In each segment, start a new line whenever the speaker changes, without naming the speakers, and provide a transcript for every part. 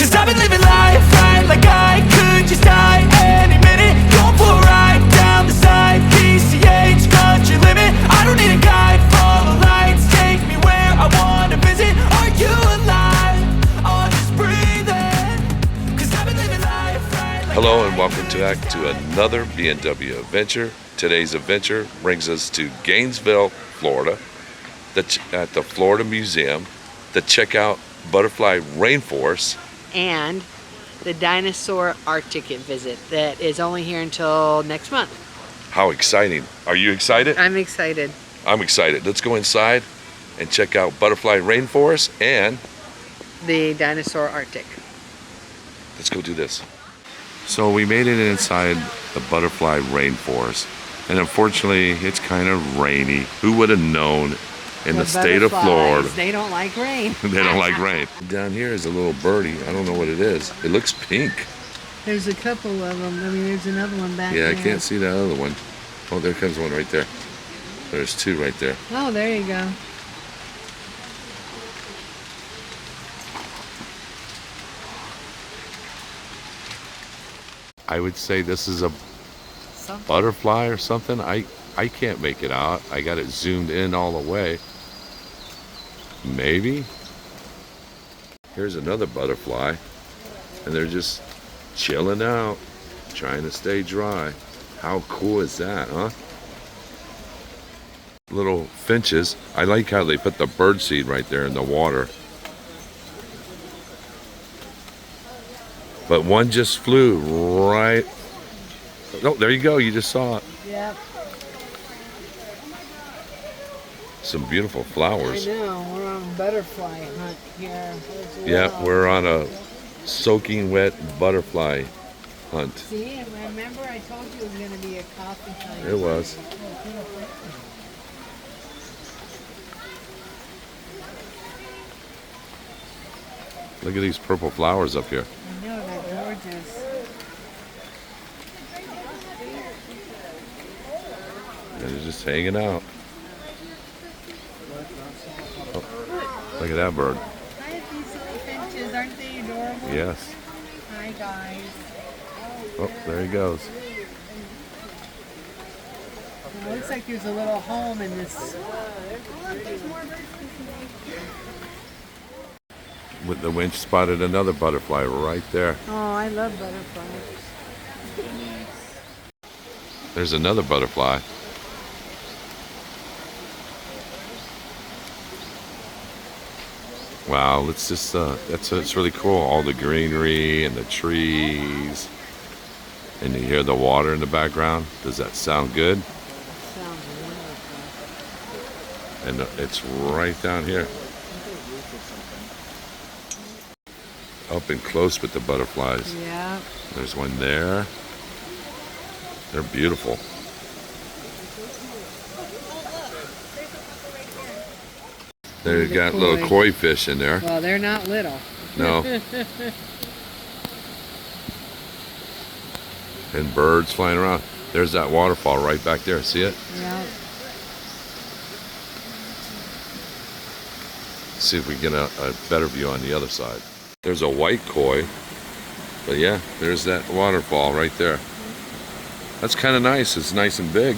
Cause I've been living life right like I could just die any minute. Going for a ride down the side, PCH, country limit. I don't need a guide, follow lights, take me where I wanna visit. Are you alive? Or just breathing? Cause I've been living life right like
Hello and welcome back to another B&W adventure. Today's adventure brings us to Gainesville, Florida, at the Florida Museum to check out butterfly rainforest
and the dinosaur art ticket visit that is only here until next month.
How exciting. Are you excited?
I'm excited.
I'm excited. Let's go inside and check out butterfly rainforest and
the dinosaur Arctic.
Let's go do this. So we made it inside the butterfly rainforest, and unfortunately it's kind of rainy. Who would have known in the state of Florida?
They don't like rain.
They don't like rain. Down here is a little birdie. I don't know what it is. It looks pink.
There's a couple of them. I mean, there's another one back there.
Yeah, I can't see that other one. Oh, there comes one right there. There's two right there.
Oh, there you go.
I would say this is a butterfly or something. I can't make it out. I got it zoomed in all the way. Maybe. Here's another butterfly, and they're just chilling out, trying to stay dry. How cool is that, huh? Little finches. I like how they put the bird seed right there in the water. But one just flew right. Oh, there you go. You just saw it.
Yep.
Some beautiful flowers.
I know. We're on a butterfly hunt here.
Yeah, we're on a soaking wet butterfly hunt.
See, remember I told you it was going to be a coffee hunt.
It was. Look at these purple flowers up here.
I know, they're gorgeous.
They're just hanging out. Oh, look at that bird.
Hi, these little finches. Aren't they adorable?
Yes.
Hi, guys.
Oh, there he goes.
It looks like there's a little home in this.
With the winch spotted another butterfly right there.
Oh, I love butterflies.
There's another butterfly. Wow, it's just it's really cool. All the greenery and the trees, and you hear the water in the background. Does that sound good?
Sounds wonderful.
And it's right down here. Up and close with the butterflies.
Yeah.
There's one there. They're beautiful. They've got little koi fish in there.
Well, they're not little.
No. And birds flying around. There's that waterfall right back there. See it?
Yeah.
See if we can get a better view on the other side. There's a white koi. But yeah, there's that waterfall right there. That's kind of nice. It's nice and big.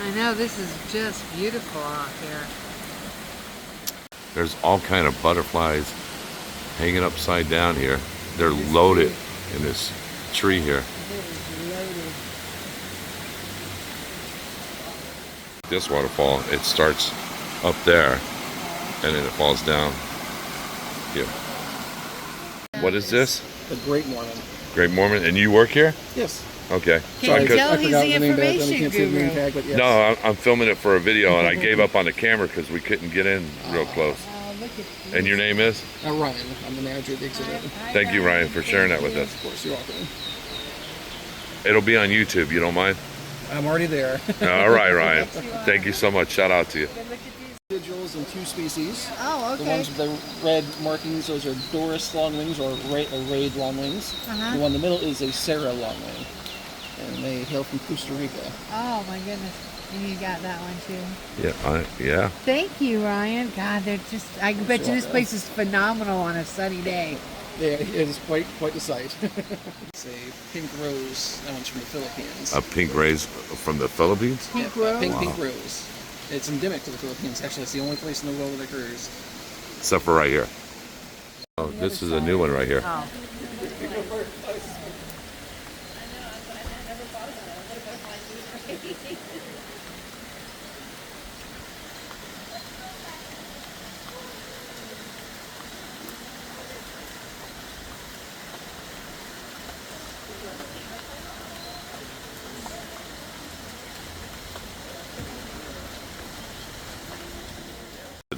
I know, this is just beautiful out here.
There's all kind of butterflies hanging upside down here. They're loaded in this tree here. This waterfall, it starts up there and then it falls down here. What is this?
The Great Mormon.
Great Mormon. And you work here?
Yes.
Okay.
Can you tell
I
he's
forgot
the
the name back then. I
information
can't see the name
guru?
tag, but yes.
No, I'm filming it for a video and I gave up on the camera because we couldn't get in real close.
Oh, look at
And your name is?
Ryan. I'm the manager of the exhibit.
Thank you, Ryan, for sharing that with us.
Of course, you're welcome.
It'll be on YouTube. You don't mind?
I'm already there.
All right, Ryan. Thank you so much. Shout out to you.
Individuals in two species.
Oh,
The
okay.
ones with the red markings, those are Doris longwings or rayed longwings.
Uh-huh.
The one in the middle is a Sarah longwing. And they hail from Costa Rica.
Oh, my goodness. And you got that one too.
Yeah.
Thank you, Ryan. God, they're just, I bet you this place is phenomenal on a sunny day.
Yeah, it is quite the sight. It's a pink rose. That one's from the Philippines.
A pink rose from the Philippines?
Pink
Yeah,
rose?
pink rose. It's endemic to the Philippines. Actually, it's the only place in the world that occurs.
Except for right here. Oh, this is a new one right here.
Oh.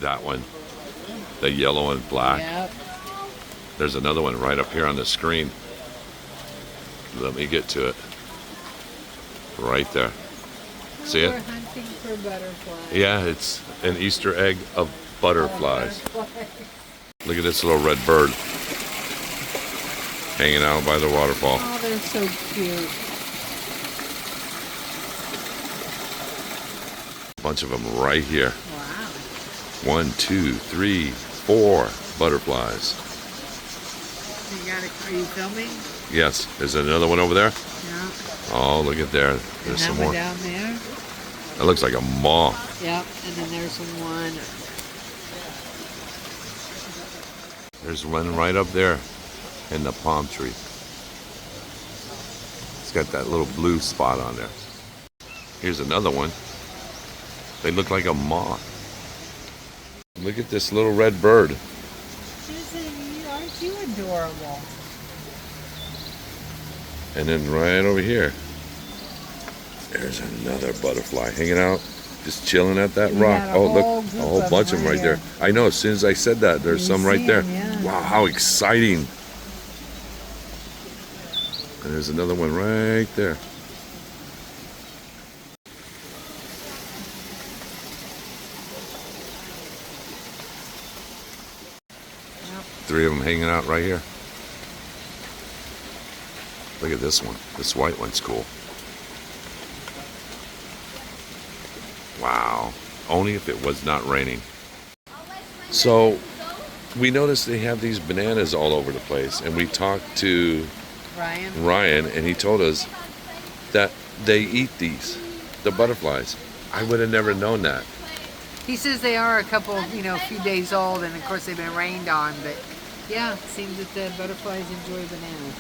That one, the yellow and black.
Yep.
There's another one right up here on the screen. Let me get to it. Right there. See it?
We're hunting for butterflies.
Yeah, it's an Easter egg of butterflies. Look at this little red bird hanging out by the waterfall.
Oh, they're so cute.
A bunch of them right here.
Wow.
1, 2, 3, 4 butterflies.
Are you filming?
Yes. Is there another one over there?
Yeah.
Oh, look at there.
And
There's
that
some
one
more.
down there.
That looks like a moth.
Yep. And then there's one.
There's one right up there in the palm tree. It's got that little blue spot on there. Here's another one. They look like a moth. Look at this little red bird.
Susan, aren't you adorable?
And then right over here, there's another butterfly hanging out, just chilling at that
You
rock.
got a
Oh, look,
whole
a
group
whole
of
bunch
them
of them right
right
there. I know, as soon as I said that, there's
You
some right
see
there.
'em, yeah.
Wow, how exciting. And there's another one right there.
Yep.
3 of them hanging out right here. Look at this one. This white one's cool. Wow. Only if it was not raining. So we noticed they have these bananas all over the place, and we talked to Ryan, and he told us that they eat these, the butterflies. I would have never known that.
He says they are a couple, a few days old, and of course they've been rained on, but yeah, it seems that the butterflies enjoy bananas.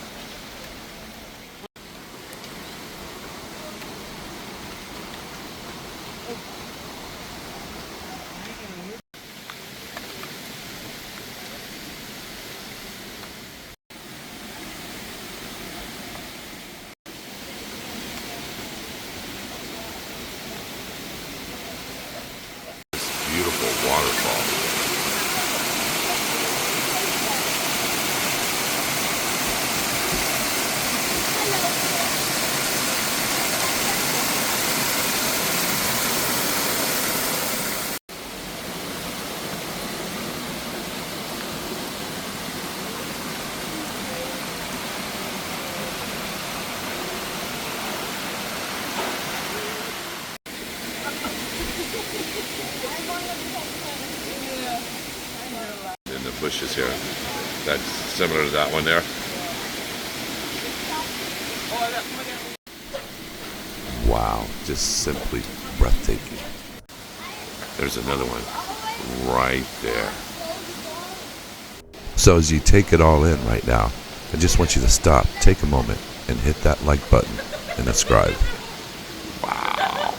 Beautiful waterfall. In the bushes here. That's similar to that one there. Wow, just simply breathtaking. There's another one right there. So as you take it all in right now, I just want you to stop, take a moment, and hit that like button and subscribe. Wow.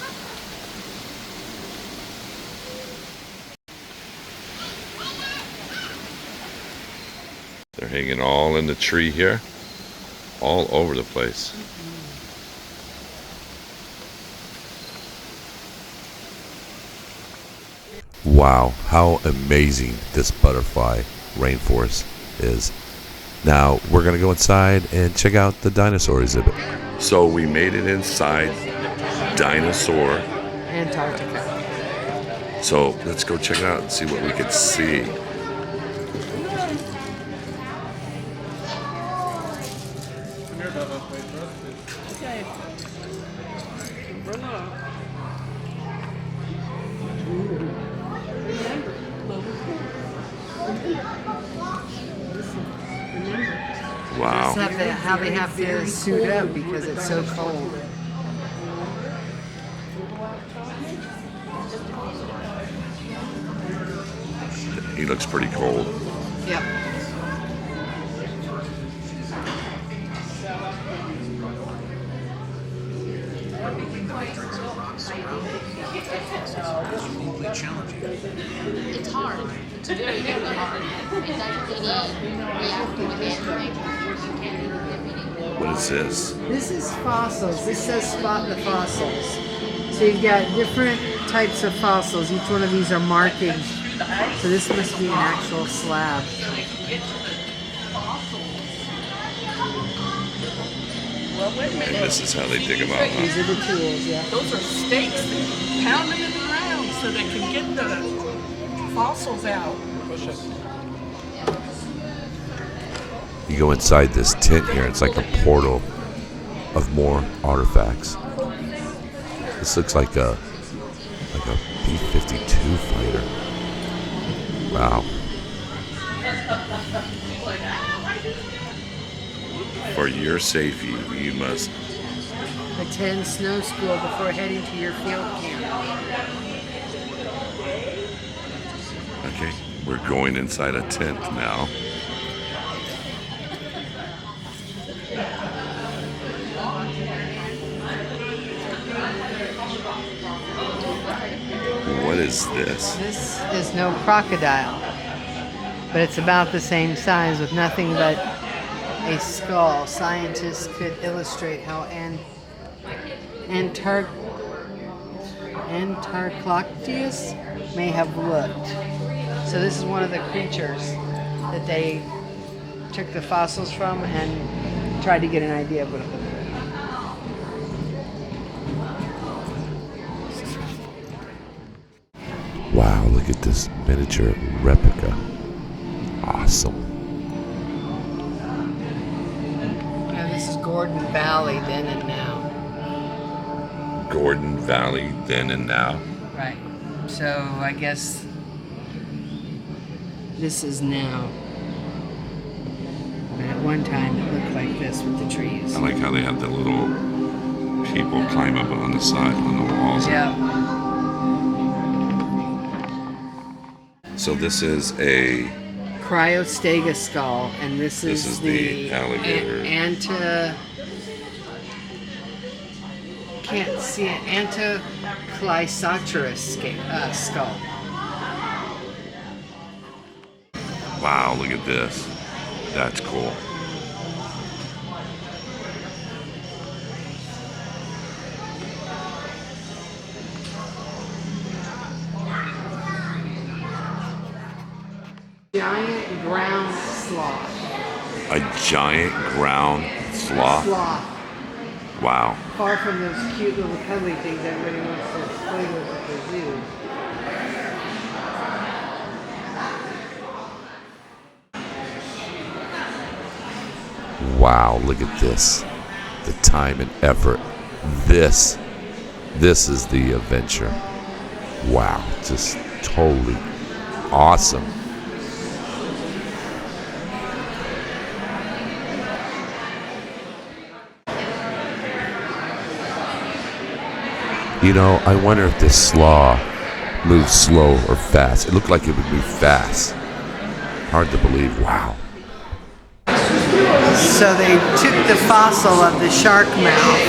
They're hanging all in the tree here, all over the place. Wow, how amazing this butterfly rainforest is. Now, we're going to go inside and check out the dinosaur exhibit. So we made it inside Dinosaur.
Antarctica.
So let's go check it out and see what we can see. Wow.
That's how they have to suit up because it's so cold.
He looks pretty cold.
Yep.
It's hard. It's very, very hard. It doesn't really react with anything. You can't even
What is this?
This is fossils. This says spot the fossils. So you've got different types of fossils. Each one of these are markings. So this must be an actual slab.
And this is how they dig them out. Huh?
These are the tools, yeah.
Those are stakes. They pound them in the ground so they can get the fossils out.
You go inside this tent here, it's like a portal of more artifacts. This looks like a B-52 fighter. Wow. For your safety, you must
Attend snow school before heading to your field camp.
Okay, we're going inside a tent now. What is this?
This is no crocodile, but it's about the same size with nothing but a skull. Scientists could illustrate how Antarcticus may have looked. So this is one of the creatures that they took the fossils from and tried to get an idea of what it looked like.
Wow, look at this miniature replica. Awesome.
Now this is Gordon Valley then and now.
Gordon Valley, then and now.
Right. So I guess this is now. But at one time it looked like this with the trees.
I like how they have the little people climb up on the side, on the walls.
Yeah.
So this is a
Cryostega skull, and this
This is the alligator.
Can't see it. Anticlysoterus skull.
wow, look at this. That's cool.
Giant ground sloth.
A giant ground sloth.
Sloth.
Wow.
Far from those cute little cuddly things everybody wants to play with at the zoo.
Wow, look at this. The time and effort. This is the adventure. Wow, just totally awesome. You know, I wonder if this sloth moves slow or fast. It looked like it would move fast. Hard to believe. Wow.
So they took the fossil of the shark mouth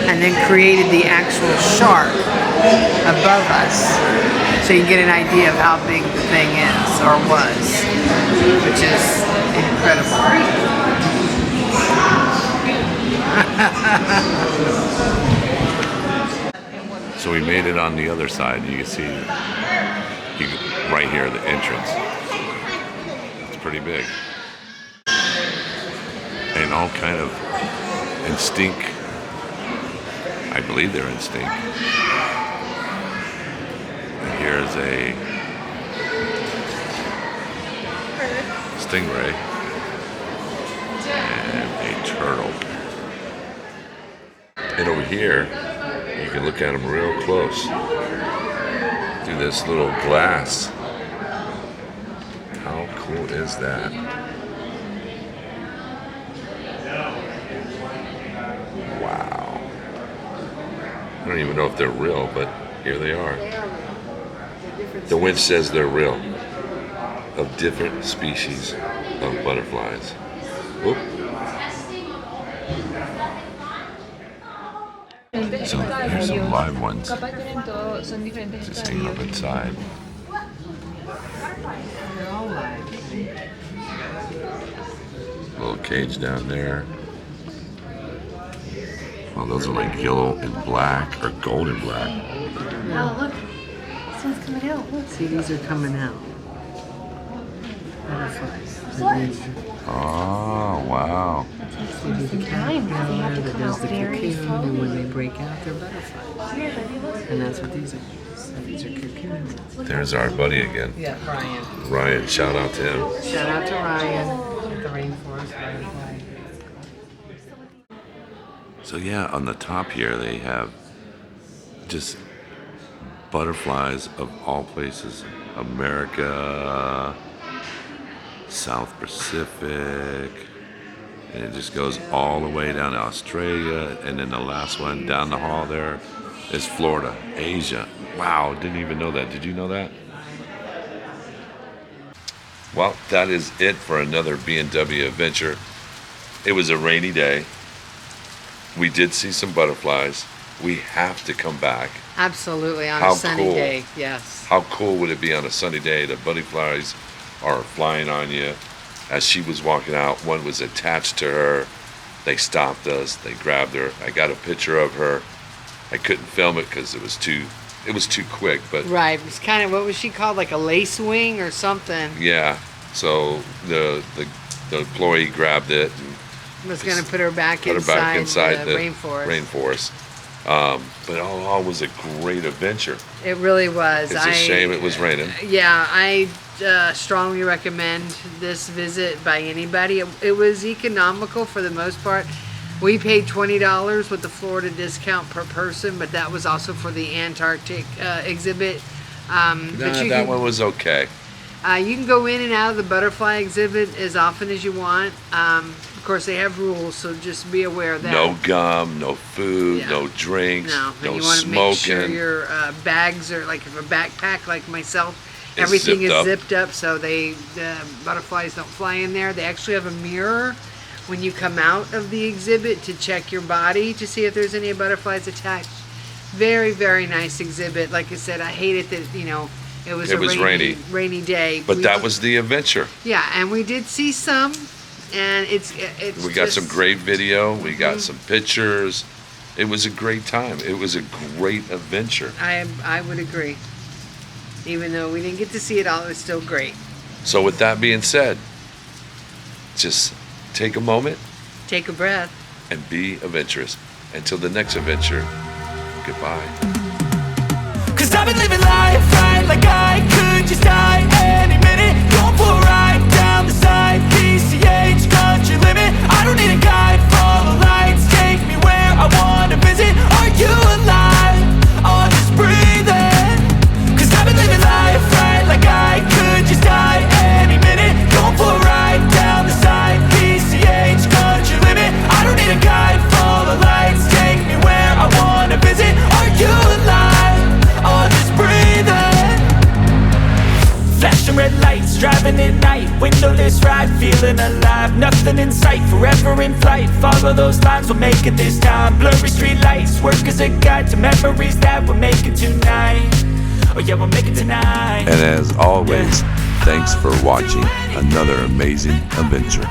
and then created the actual shark above us. So you get an idea of how big the thing is, or was, which is incredible.
So we made it on the other side. You can see right here, the entrance. It's pretty big. And all kind of instinct. I believe they're instinct. And here's a stingray and a turtle. And over here, you can look at them real close through this little glass. How cool is that? I don't even know if they're real, but here they are.
They are real. They're different
The winch says they're real, of different species of butterflies. Whoop. So here's some live ones. Just hanging up inside.
They're all live.
Little cage down there. Well, those are like yellow and black, or gold and black.
Oh, look. This one's coming out. Look. See, these are coming out. Butterflies.
Oh, wow.
See, there's a caterpillar that does the cocoon, and when they break out, they're butterflies. And that's what these are. So these are cocoons.
There's our buddy again.
Yeah, Ryan.
Ryan, shout out to him.
Shout out to Ryan at the rainforest right away.
So yeah, on the top here they have just butterflies of all places. America, South Pacific, and it just goes all the way down to Australia, and then the last one down the hall there is Florida, Asia. Wow, didn't even know that. Did you know that? Well, that is it for another B&W adventure. It was a rainy day. We did see some butterflies. We have to come back.
Absolutely, on
How
a sunny
cool.
day, yes.
How cool would it be on a sunny day? The butterflies are flying on you. As she was walking out, one was attached to her. They stopped us. They grabbed her. I got a picture of her. I couldn't film it because it was too quick. But
Right, it was kind of, what was she called, like a lace wing or something?
yeah, so the employee grabbed it and
Was going to put her back
put her back inside
the rainforest.
rainforest. But all was a great adventure.
It really was.
It's a shame it was raining.
Yeah, I strongly recommend this visit by anybody. It was economical for the most part. We paid $20 with the Florida discount per person, but that was also for the Antarctic exhibit.
That one was okay.
You can go in and out of the butterfly exhibit as often as you want. Of course, they have rules, so just be aware of that.
No gum, no food,
Yeah.
no drinks,
No, and
no
you want to make sure
smoking.
your bags are, like if a backpack like myself,
Is
everything
zipped
is
up.
zipped up so the butterflies don't fly in there. They actually have a mirror when you come out of the exhibit to check your body to see if there's any butterflies attached. Very, very nice exhibit. Like I said, I hated that, it was
It was
rainy day.
But that was the adventure.
Yeah, and we did see some, and it's
We got
just-
some great video. We got some pictures. It was a great time. It was a great adventure.
I would agree. Even though we didn't get to see it all, it was still great.
So with that being said, just take a moment
Take a breath.
and be adventurous. Until the next adventure, goodbye.
Cause I've been living life right like I could just die any minute. Going for a ride down the side, PCH country limit. I don't need a guide, follow lights, take me where I wanna visit. Are you alive? Or just breathing? Cause I've been living life right like I could just die any minute. Going for a ride down the side, PCH country limit. I don't need a guide, follow lights, take me where I wanna visit. Are you alive? Or just breathing? Flashing red lights, driving at night, windowless ride, feeling alive. Nothing in sight, forever in flight. Follow those lines, we'll make it this time. Blurry street lights, work as a guide to memories that we're making tonight. Oh yeah, we'll make it tonight.
And as always, thanks for watching another amazing adventure.